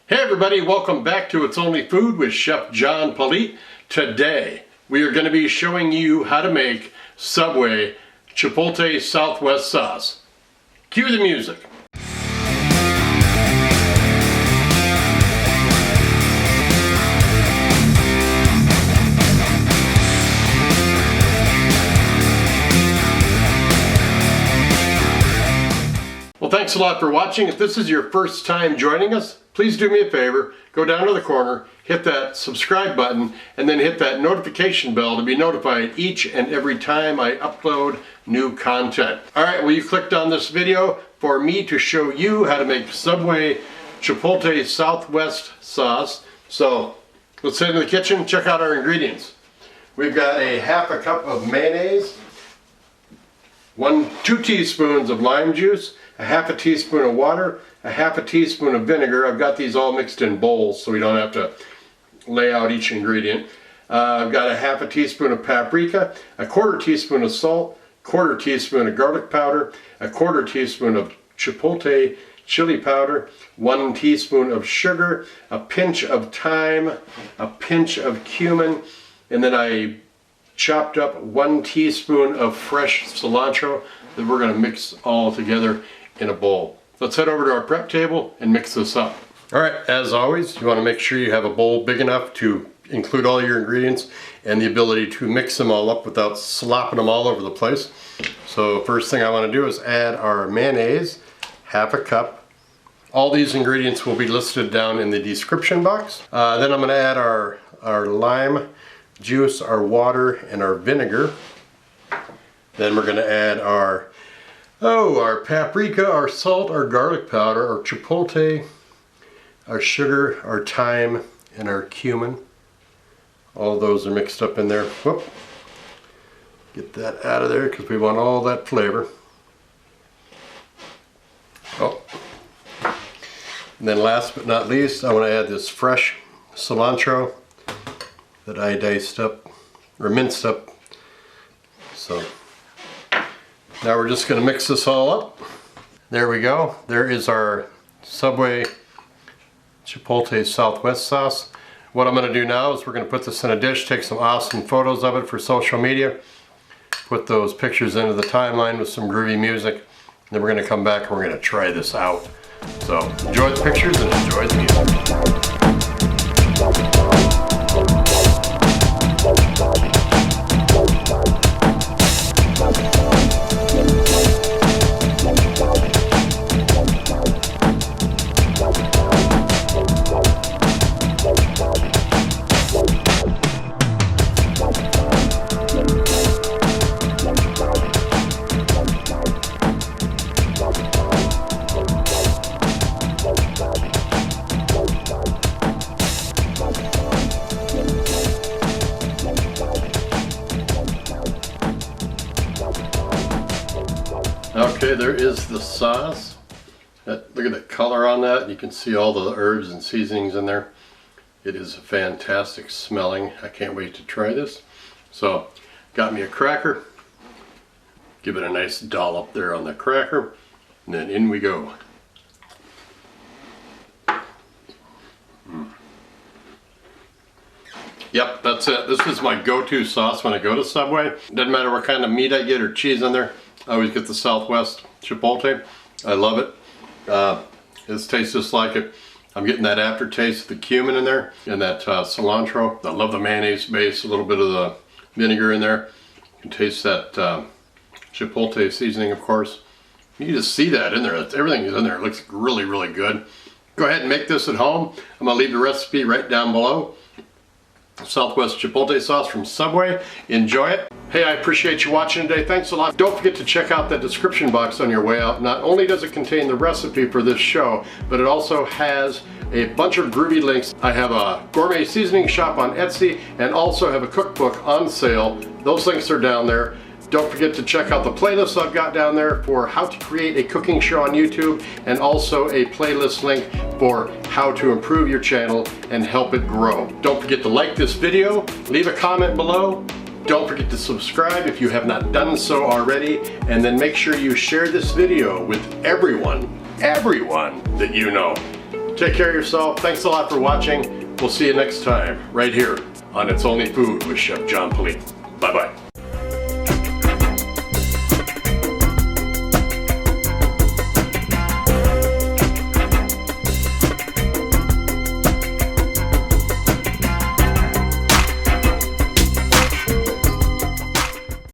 Hey everybody, welcome back to It's Only Food with Chef John Politte. Today we are going to be showing you how to make Subway Chipotle Southwest sauce. Cue the music. Well, thanks a lot for watching. If this is your first time joining us, please do me a favor, go down to the corner, hit that subscribe button, and then hit that notification bell to be notified each and every time I upload new content. Alright, well, you clicked on this video for me to show you how to make Subway Chipotle Southwest sauce. So let's head into the kitchen, check out our ingredients. We've got a half a cup of mayonnaise, 2 teaspoons of lime juice, a half a teaspoon of water, a half a teaspoon of vinegar. I've got these all mixed in bowls so we don't have to lay out each ingredient. I've got a half a teaspoon of paprika, a quarter teaspoon of salt, quarter teaspoon of garlic powder, a quarter teaspoon of chipotle chili powder, 1 teaspoon of sugar, a pinch of thyme, a pinch of cumin, and then I chopped up 1 teaspoon of fresh cilantro that we're going to mix all together in a bowl. Let's head over to our prep table and mix this up. Alright, as always, you want to make sure you have a bowl big enough to include all your ingredients and the ability to mix them all up without slopping them all over the place. So first thing I want to do is add our mayonnaise, half a cup. All these ingredients will be listed down in the description box. Then I'm going to add our lime juice, our water, and our vinegar. Then we're going to add our paprika, our salt, our garlic powder, our chipotle, our sugar, our thyme, and our cumin. All those are mixed up in there. Whoop. Get that out of there because we want all that flavor. Oh. And then last but not least, I want to add this fresh cilantro that I diced up, or minced up. So now we're just going to mix this all up. There we go. There is our Subway Chipotle Southwest sauce. What I'm going to do now is we're going to put this in a dish, take some awesome photos of it for social media, put those pictures into the timeline with some groovy music, then we're going to come back and we're going to try this out. So enjoy the pictures and enjoy the music. Okay, there is the sauce. Look at the color on that. You can see all the herbs and seasonings in there. It is fantastic smelling. I can't wait to try this. So, got me a cracker. Give it a nice dollop there on the cracker. And then in we go. Yep, that's it. This is my go-to sauce when I go to Subway. Doesn't matter what kind of meat I get or cheese in there. I always get the Southwest Chipotle. I love it. This tastes just like it. I'm getting that aftertaste of the cumin in there and that cilantro. I love the mayonnaise base, a little bit of the vinegar in there. You can taste that chipotle seasoning, of course. You can just see that in there. Everything is in there. It looks really, really good. Go ahead and make this at home. I'm going to leave the recipe right down below. Southwest Chipotle sauce from Subway. Enjoy it. Hey, I appreciate you watching today. Thanks a lot. Don't forget to check out that description box on your way out. Not only does it contain the recipe for this show, but it also has a bunch of groovy links. I have a gourmet seasoning shop on Etsy and also have a cookbook on sale. Those links are down there. Don't forget to check out the playlist I've got down there for how to create a cooking show on YouTube, and also a playlist link for how to improve your channel and help it grow. Don't forget to like this video, leave a comment below. Don't forget to subscribe if you have not done so already, and then make sure you share this video with everyone that you know. Take care of yourself. Thanks a lot for watching. We'll see you next time right here on It's Only Food with Chef John Politte. Bye-bye.